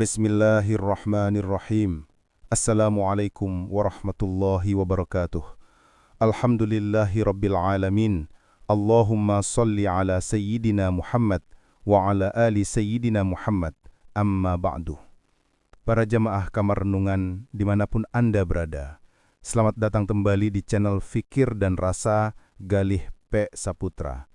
Bismillahirrahmanirrahim. Assalamualaikum warahmatullahi wabarakatuh. Alhamdulillahi rabbil alamin. Allahumma salli ala Sayyidina Muhammad wa ala ali Sayyidina Muhammad. Amma ba'du. Para jamaah kamar renungan dimanapun Anda berada, selamat datang kembali di channel Fikir dan Rasa Galih P. Saputra.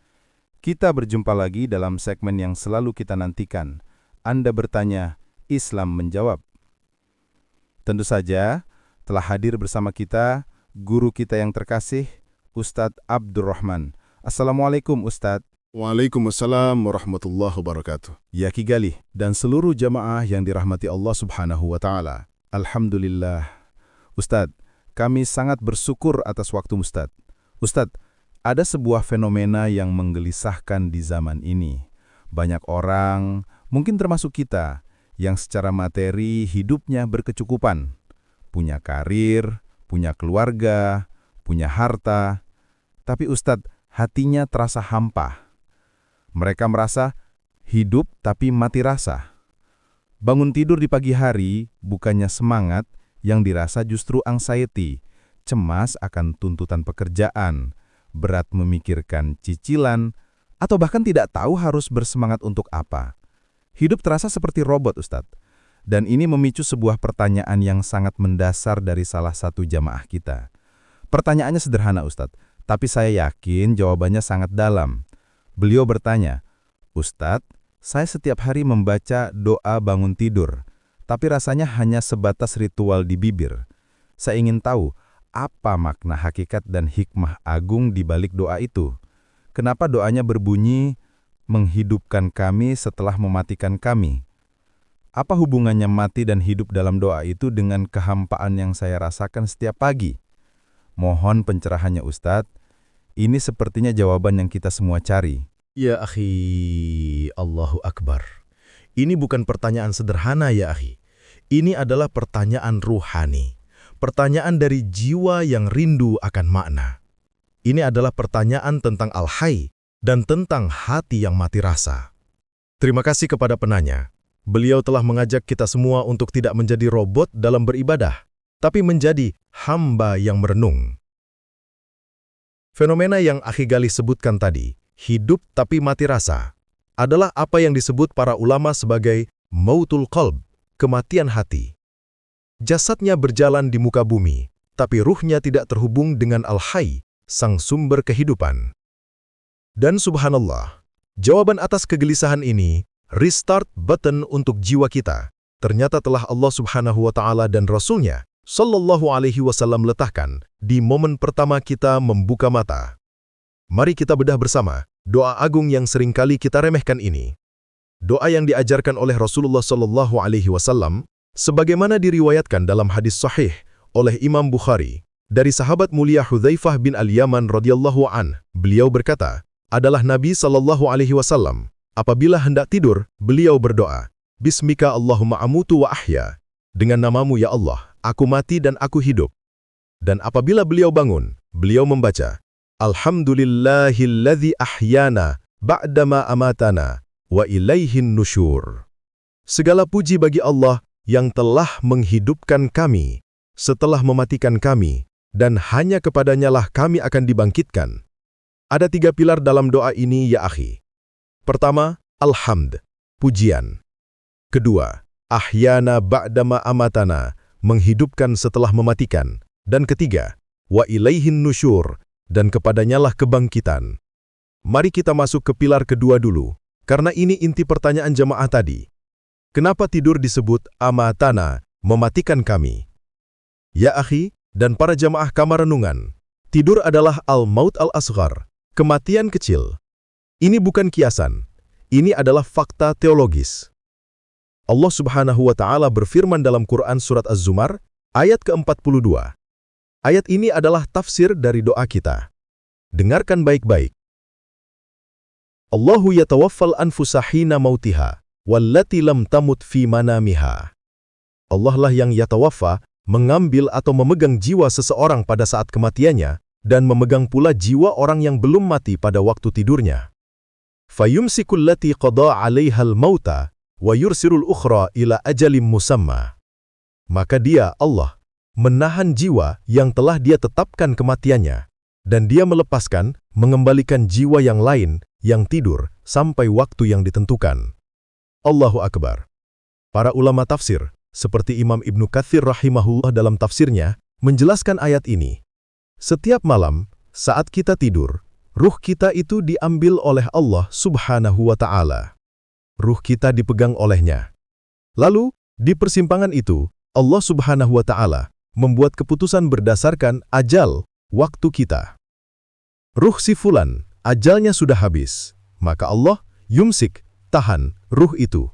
Kita berjumpa lagi dalam segmen yang selalu kita nantikan. Anda bertanya, Islam menjawab. Tentu saja telah hadir bersama kita guru kita yang terkasih, Ustadz Abdurrahman. Assalamualaikum Ustadz. Waalaikumsalam warahmatullahi wabarakatuh. Ya Ki Galih dan seluruh jamaah yang dirahmati Allah Subhanahu wa Ta'ala. Alhamdulillah. Ustadz, kami sangat bersyukur atas waktu Ustadz. Ustadz, ada sebuah fenomena yang menggelisahkan di zaman ini. Banyak orang, mungkin termasuk kita, yang secara materi hidupnya berkecukupan, punya karir, punya keluarga, punya harta, tapi Ustadz, hatinya terasa hampa. Mereka merasa hidup tapi mati rasa. Bangun tidur di pagi hari bukannya semangat, yang dirasa justru anxiety, cemas akan tuntutan pekerjaan, berat memikirkan cicilan, atau bahkan tidak tahu harus bersemangat untuk apa. Hidup terasa seperti robot, Ustadz. Dan ini memicu sebuah pertanyaan yang sangat mendasar dari salah satu jamaah kita. Pertanyaannya sederhana, Ustadz, tapi saya yakin jawabannya sangat dalam. Beliau bertanya, Ustadz, saya setiap hari membaca doa bangun tidur, tapi rasanya hanya sebatas ritual di bibir. Saya ingin tahu, apa makna hakikat dan hikmah agung di balik doa itu? Kenapa doanya berbunyi, menghidupkan kami setelah mematikan kami? Apa hubungannya mati dan hidup dalam doa itu dengan kehampaan yang saya rasakan setiap pagi? Mohon pencerahannya Ustadz. Ini sepertinya jawaban yang kita semua cari. Ya akhi, Allahu Akbar. Ini bukan pertanyaan sederhana ya akhi. Ini adalah pertanyaan ruhani. Pertanyaan dari jiwa yang rindu akan makna. Ini adalah pertanyaan tentang Al-Hayy dan tentang hati yang mati rasa. Terima kasih kepada penanya. Beliau telah mengajak kita semua untuk tidak menjadi robot dalam beribadah, tapi menjadi hamba yang merenung. Fenomena yang Akhi Galih sebutkan tadi, hidup tapi mati rasa, adalah apa yang disebut para ulama sebagai mautul qalb, kematian hati. Jasadnya berjalan di muka bumi, tapi ruhnya tidak terhubung dengan Al-Hayy, sang sumber kehidupan. Dan subhanallah, jawaban atas kegelisahan ini, restart button untuk jiwa kita, ternyata telah Allah Subhanahu wa Ta'ala dan Rasul-Nya, Sallallahu Alaihi Wasallam letakkan di momen pertama kita membuka mata. Mari kita bedah bersama doa agung yang seringkali kita remehkan ini. Doa yang diajarkan oleh Rasulullah Sallallahu Alaihi Wasallam, sebagaimana diriwayatkan dalam hadis sahih oleh Imam Bukhari, dari sahabat mulia Hudzaifah bin Al-Yaman radhiyallahu an, beliau berkata, adalah Nabi Sallallahu Alaihi Wasallam. Apabila hendak tidur, beliau berdoa, Bismika Allahumma amutu wa ahya. Dengan namamu ya Allah, aku mati dan aku hidup. Dan apabila beliau bangun, beliau membaca, Alhamdulillahilladzi ahyana ba'dama amatana wa ilaihin nusyur. Segala puji bagi Allah yang telah menghidupkan kami setelah mematikan kami, dan hanya kepadanya lah kami akan dibangkitkan. Ada 3 pilar dalam doa ini ya akhi. Pertama, alhamd, pujian. Kedua, ahyana ba'dama amatana, menghidupkan setelah mematikan. Dan ketiga, wa ilaihin nusyur, dan kepadanya lah kebangkitan. Mari kita masuk ke pilar kedua dulu, karena ini inti pertanyaan jamaah tadi. Kenapa tidur disebut amatana, mematikan kami? Ya akhi, dan para jamaah kamar renungan, tidur adalah al-maut al-asghar, kematian kecil. Ini bukan kiasan, ini adalah fakta teologis. Allah Subhanahu wa Ta'ala berfirman dalam Quran Surat Az-Zumar, ayat ke-42. Ayat ini adalah tafsir dari doa kita. Dengarkan baik-baik. Allahu yatawaffal anfusa hina mautiha, wallati lam tamut fi manamiha. Allah lah yang yatawaffa, mengambil atau memegang jiwa seseorang pada saat kematiannya, dan memegang pula jiwa orang yang belum mati pada waktu tidurnya. Fayumsikul lati qada 'alaihal mauta wa yursirul ukhra ila ajalim musamma. Maka Dia, Allah, menahan jiwa yang telah Dia tetapkan kematiannya, dan Dia melepaskan, mengembalikan jiwa yang lain yang tidur sampai waktu yang ditentukan. Allahu Akbar. Para ulama tafsir, seperti Imam Ibnu Katsir rahimahullah dalam tafsirnya, menjelaskan ayat ini. Setiap malam, saat kita tidur, ruh kita itu diambil oleh Allah Subhanahu wa Ta'ala. Ruh kita dipegang olehnya. Lalu, di persimpangan itu, Allah Subhanahu wa Ta'ala membuat keputusan berdasarkan ajal, waktu kita. Ruh si fulan, ajalnya sudah habis, maka Allah yumsik, tahan, ruh itu.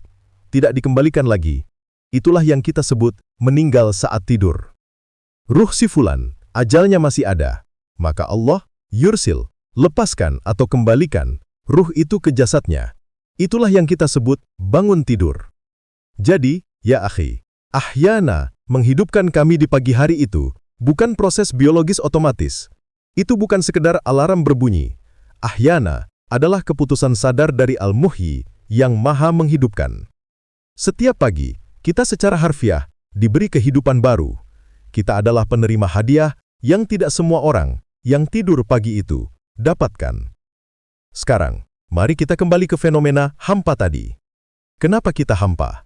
Tidak dikembalikan lagi. Itulah yang kita sebut meninggal saat tidur. Ruh si fulan, ajalnya masih ada, maka Allah yursil, lepaskan atau kembalikan ruh itu ke jasadnya. Itulah yang kita sebut bangun tidur. Jadi, ya akhi, ahyana, menghidupkan kami di pagi hari itu, bukan proses biologis otomatis. Itu bukan sekedar alarm berbunyi. Ahyana adalah keputusan sadar dari Al-Muhyi yang maha menghidupkan. Setiap pagi, kita secara harfiah diberi kehidupan baru. Kita adalah penerima hadiah yang tidak semua orang yang tidur pagi itu dapatkan. Sekarang, mari kita kembali ke fenomena hampa tadi. Kenapa kita hampa?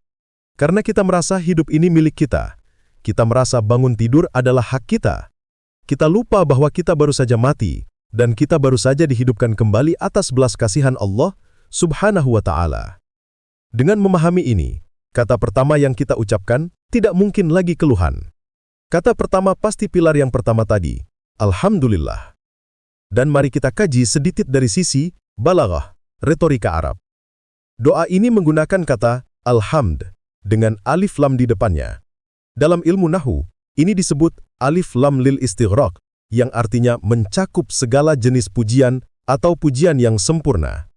Karena kita merasa hidup ini milik kita. Kita merasa bangun tidur adalah hak kita. Kita lupa bahwa kita baru saja mati, dan kita baru saja dihidupkan kembali atas belas kasihan Allah Subhanahu wa Ta'ala. Dengan memahami ini, kata pertama yang kita ucapkan tidak mungkin lagi keluhan. Kata pertama pasti pilar yang pertama tadi, Alhamdulillah. Dan mari kita kaji sedikit dari sisi balaghah, retorika Arab. Doa ini menggunakan kata alhamd dengan alif lam di depannya. Dalam ilmu nahu, ini disebut alif lam lil istighraq, yang artinya mencakup segala jenis pujian atau pujian yang sempurna.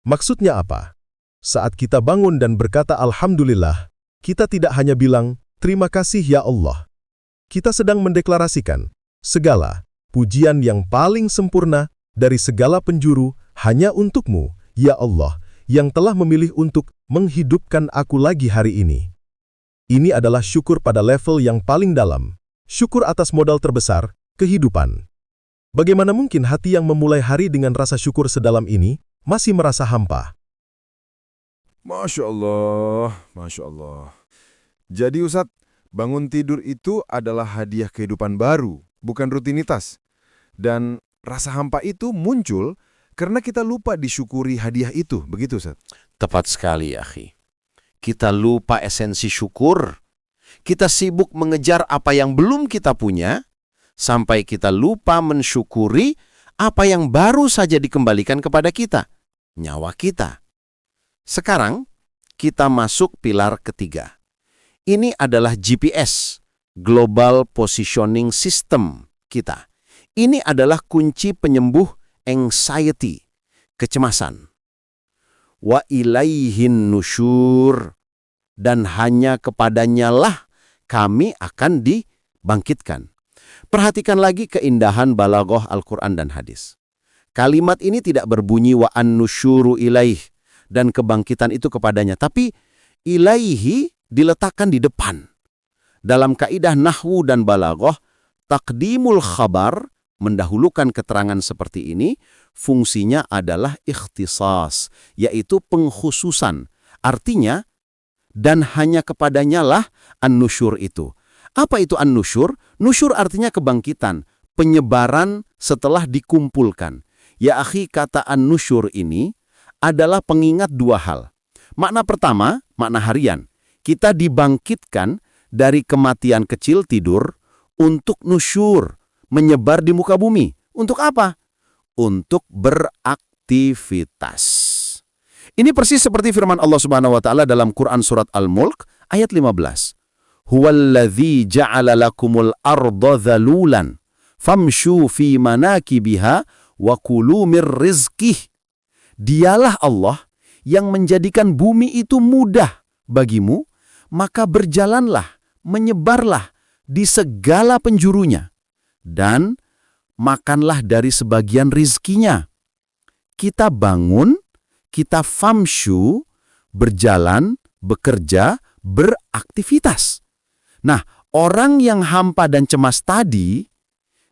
Maksudnya apa? Saat kita bangun dan berkata alhamdulillah, kita tidak hanya bilang terima kasih ya Allah. Kita sedang mendeklarasikan segala pujian yang paling sempurna dari segala penjuru hanya untukmu, ya Allah, yang telah memilih untuk menghidupkan aku lagi hari ini. Ini adalah syukur pada level yang paling dalam, syukur atas modal terbesar, kehidupan. Bagaimana mungkin hati yang memulai hari dengan rasa syukur sedalam ini masih merasa hampa? Masya Allah, Masya Allah. Jadi Ustadz, bangun tidur itu adalah hadiah kehidupan baru, bukan rutinitas. Dan rasa hampa itu muncul karena kita lupa disyukuri hadiah itu, begitu Ustadz? Tepat sekali, akhi. Kita lupa esensi syukur. Kita sibuk mengejar apa yang belum kita punya, sampai kita lupa mensyukuri apa yang baru saja dikembalikan kepada kita, nyawa kita. Sekarang, kita masuk pilar ketiga. Ini adalah GPS, Global Positioning System kita. Ini adalah kunci penyembuh anxiety, kecemasan. Wa ilaihin nusyur, dan hanya kepadanya lah kami akan dibangkitkan. Perhatikan lagi keindahan balaghah Al-Quran dan hadis. Kalimat ini tidak berbunyi wa an-nusyuru ilaih, dan kebangkitan itu kepadanya, tapi ilaihi diletakkan di depan. Dalam kaidah nahwu dan balaghah, taqdimul khabar, mendahulukan keterangan seperti ini, fungsinya adalah ikhtisas, yaitu pengkhususan. Artinya, dan hanya kepadanya lah an-nusyur itu. Apa itu an-nusyur? Nusyur artinya kebangkitan, penyebaran setelah dikumpulkan. Ya akhi, kata an-nusyur ini adalah pengingat dua hal. Makna pertama, makna harian. Kita dibangkitkan dari kematian kecil tidur untuk nusyur, menyebar di muka bumi. Untuk apa? Untuk beraktivitas. Ini persis seperti firman Allah Subhanahu wa Ta'ala dalam Quran surat Al-Mulk ayat 15. Huwallazi ja'ala lakumul arda dhalulan famshu fi manakibiha wa kulu mir rizqih. Dialah Allah yang menjadikan bumi itu mudah bagimu, maka berjalanlah, menyebarlah di segala penjurunya, dan makanlah dari sebagian rizkinya. Kita bangun, kita famshu, berjalan, bekerja, beraktivitas. Nah, orang yang hampa dan cemas tadi,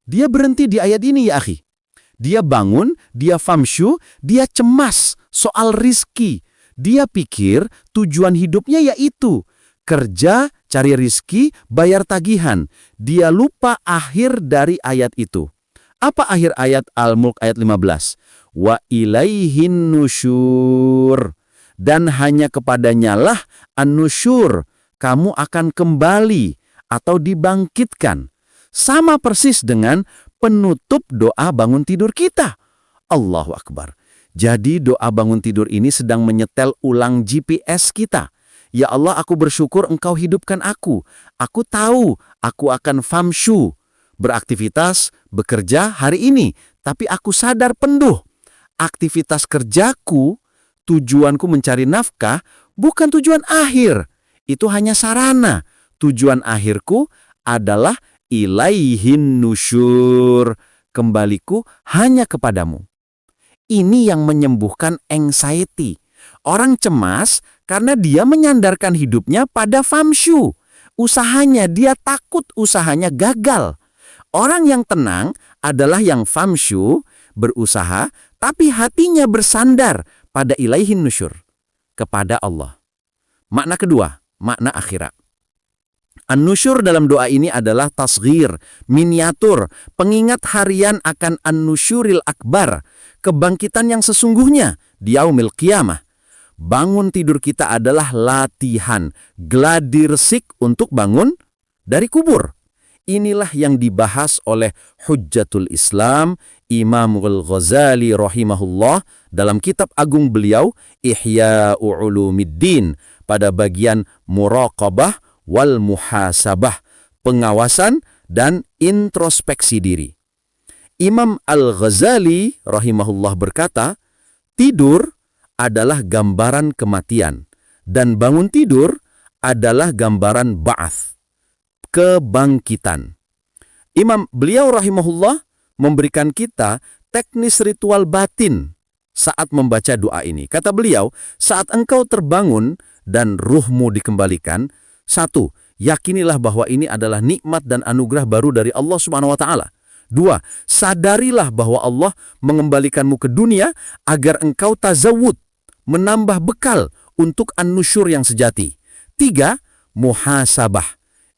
dia berhenti di ayat ini ya akhi. Dia bangun, dia famsyu, dia cemas soal rizki. Dia pikir tujuan hidupnya yaitu kerja, cari rizki, bayar tagihan. Dia lupa akhir dari ayat itu. Apa akhir ayat Al-Mulk ayat 15? Wa ilaihin nusyur. Dan hanya kepadanya lah an-nusyur. Kamu akan kembali atau dibangkitkan. Sama persis dengan penutup doa bangun tidur kita. Allahu Akbar. Jadi doa bangun tidur ini sedang menyetel ulang GPS kita. Ya Allah, aku bersyukur Engkau hidupkan aku. Aku tahu aku akan famsyu, beraktivitas, bekerja hari ini. Tapi aku sadar penuh. Aktivitas kerjaku, tujuanku mencari nafkah, bukan tujuan akhir. Itu hanya sarana. Tujuan akhirku adalah ilaihin nusyur. Kembaliku hanya kepadamu. Ini yang menyembuhkan anxiety. Orang cemas karena dia menyandarkan hidupnya pada famsyu. Usahanya, dia takut usahanya gagal. Orang yang tenang adalah yang famsyu, berusaha, tapi hatinya bersandar pada ilaihin nusyur, kepada Allah. Makna kedua, makna akhirat. An-nusyur dalam doa ini adalah tasghir, miniatur, pengingat harian akan an-nusyuril akbar, kebangkitan yang sesungguhnya di yaumil qiyamah. Bangun tidur kita adalah latihan, gladi resik untuk bangun dari kubur. Inilah yang dibahas oleh Hujjatul Islam, Imamul Ghazali rahimahullah dalam kitab agung beliau, Ihya'u Ulumiddin, pada bagian muraqabah wal muhasabah, pengawasan dan introspeksi diri. Imam Al-Ghazali rahimahullah berkata, tidur adalah gambaran kematian dan bangun tidur adalah gambaran ba'ats, kebangkitan. Beliau rahimahullah memberikan kita teknis ritual batin saat membaca doa ini. Kata beliau, saat engkau terbangun dan ruhmu dikembalikan, satu, yakinilah bahwa ini adalah nikmat dan anugerah baru dari Allah Subhanahu wa Ta'ala. Dua, sadarilah bahwa Allah mengembalikanmu ke dunia agar engkau tazawud, menambah bekal untuk an-nusyur yang sejati. Tiga, muhasabah,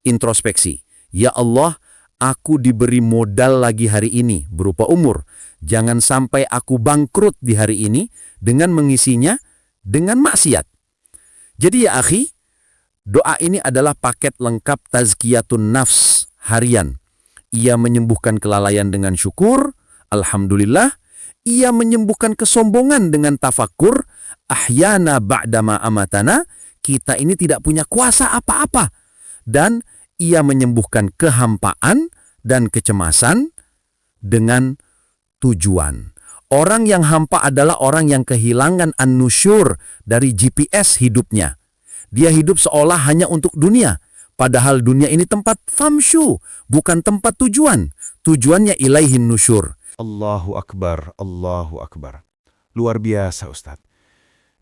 introspeksi. Ya Allah, aku diberi modal lagi hari ini berupa umur. Jangan sampai aku bangkrut di hari ini dengan mengisinya dengan maksiat. Jadi ya akhi, doa ini adalah paket lengkap tazkiyatun nafs harian. Ia menyembuhkan kelalaian dengan syukur, alhamdulillah. Ia menyembuhkan kesombongan dengan tafakur, ahyana ba'dama amatana, kita ini tidak punya kuasa apa-apa. Dan ia menyembuhkan kehampaan dan kecemasan dengan tujuan. Orang yang hampa adalah orang yang kehilangan an-nusyur dari GPS hidupnya. Dia hidup seolah hanya untuk dunia. Padahal dunia ini tempat famsyu, bukan tempat tujuan. Tujuannya ilaihin nusyur. Allahu Akbar, Allahu Akbar. Luar biasa Ustadz.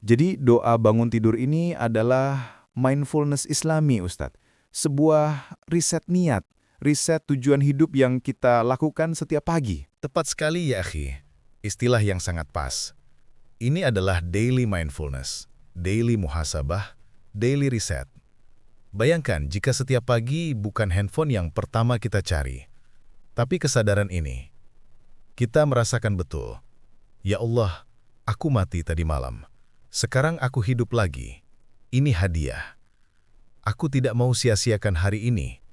Jadi doa bangun tidur ini adalah mindfulness Islami Ustadz. Sebuah riset niat, riset tujuan hidup yang kita lakukan setiap pagi. Tepat sekali ya akhi. Istilah yang sangat pas. Ini adalah daily mindfulness, daily muhasabah, daily reset. Bayangkan jika setiap pagi bukan handphone yang pertama kita cari, tapi kesadaran ini. Kita merasakan betul, ya Allah, aku mati tadi malam. Sekarang aku hidup lagi. Ini hadiah. Aku tidak mau sia-siakan hari ini.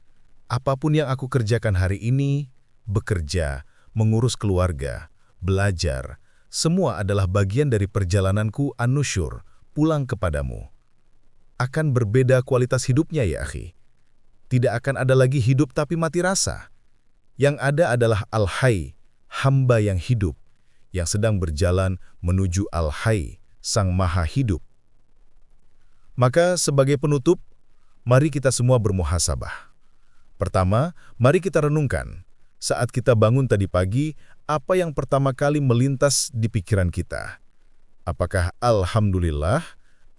Apapun yang aku kerjakan hari ini, bekerja, mengurus keluarga, belajar, semua adalah bagian dari perjalananku an-nusyur, pulang kepadamu. Akan berbeda kualitas hidupnya ya akhi. Tidak akan ada lagi hidup tapi mati rasa. Yang ada adalah al-hayy, hamba yang hidup, yang sedang berjalan menuju al-hayy, sang maha hidup. Maka sebagai penutup, mari kita semua bermuhasabah. Pertama, mari kita renungkan, saat kita bangun tadi pagi, apa yang pertama kali melintas di pikiran kita? Apakah alhamdulillah,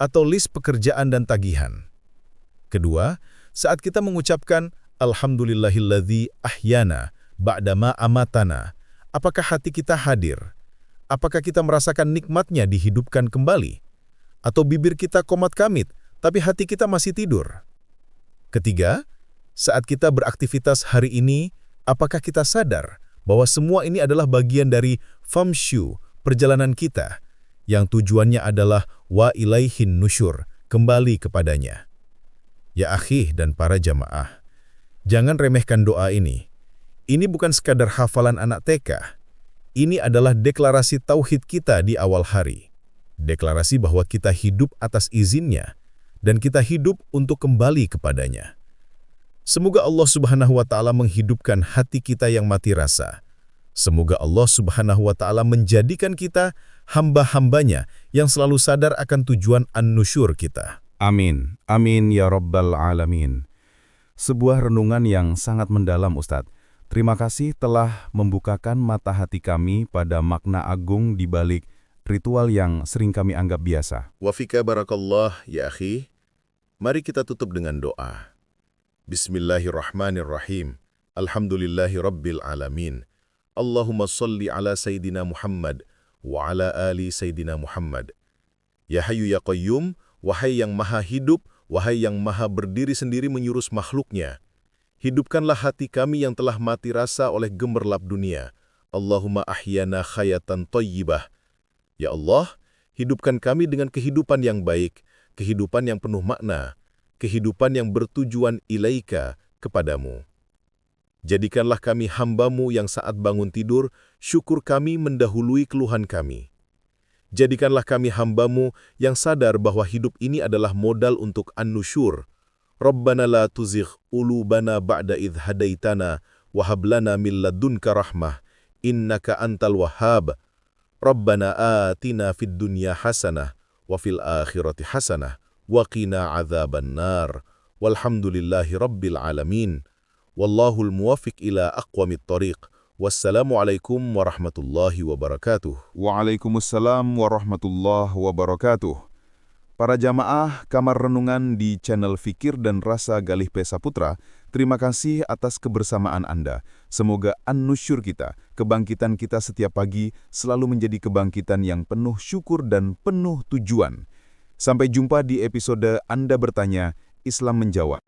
atau list pekerjaan dan tagihan. Kedua, saat kita mengucapkan Alhamdulillahilladzi ahyana ba'dama amatana, apakah hati kita hadir? Apakah kita merasakan nikmatnya dihidupkan kembali? Atau bibir kita komat kamit, tapi hati kita masih tidur? Ketiga, saat kita beraktivitas hari ini, apakah kita sadar bahwa semua ini adalah bagian dari famshu, perjalanan kita, yang tujuannya adalah wa ilaihin nusyur, kembali kepadanya. Ya akhi dan para jamaah, jangan remehkan doa ini. Ini bukan sekadar hafalan anak TK. Ini adalah deklarasi tauhid kita di awal hari. Deklarasi bahwa kita hidup atas izinnya, dan kita hidup untuk kembali kepadanya. Semoga Allah Subhanahu wa Ta'ala menghidupkan hati kita yang mati rasa. Semoga Allah Subhanahu wa Ta'ala menjadikan kita hamba-hambanya yang selalu sadar akan tujuan an-nusyur kita. Amin. Amin ya Rabbal Alamin. Sebuah renungan yang sangat mendalam, Ustadz. Terima kasih telah membukakan mata hati kami pada makna agung di balik ritual yang sering kami anggap biasa. Wa fika barakallah ya akhi. Mari kita tutup dengan doa. Bismillahirrahmanirrahim. Alhamdulillahi rabbil alamin. Allahumma salli ala Sayyidina Muhammad wa ala ali Sayyidina Muhammad. Ya Hayyu ya Qayyum, wahai yang maha hidup, wahai yang maha berdiri sendiri menyurus makhluknya. Hidupkanlah hati kami yang telah mati rasa oleh gemerlap dunia. Allahumma ahyana khayatan thayyibah. Ya Allah, hidupkan kami dengan kehidupan yang baik, kehidupan yang penuh makna, kehidupan yang bertujuan ilaika, kepadamu. Jadikanlah kami hamba-Mu yang saat bangun tidur, syukur kami mendahului keluhan kami. Jadikanlah kami hamba-Mu yang sadar bahwa hidup ini adalah modal untuk an-nusyur. Rabbana la tuzigh qulubana ba'da idh hadaitana wa hab lana min ladunka rahmah innaka antal wahhab. Rabbana atina fid dunya hasanah wa fil akhirati hasanah wa qina adzaban nar. Walhamdulillahi rabbil alamin. Wallahul muwaffiq ila aqwamit thariq. Wassalamualaikum warahmatullahi wabarakatuh. Waalaikumsalam warahmatullahi wabarakatuh. Para jamaah Kamar Renungan di channel Fikir dan Rasa Galih P. Saputra, terima kasih atas kebersamaan Anda. Semoga an-nusyur kita, kebangkitan kita setiap pagi, selalu menjadi kebangkitan yang penuh syukur dan penuh tujuan. Sampai jumpa di episode Anda Bertanya, Islam Menjawab.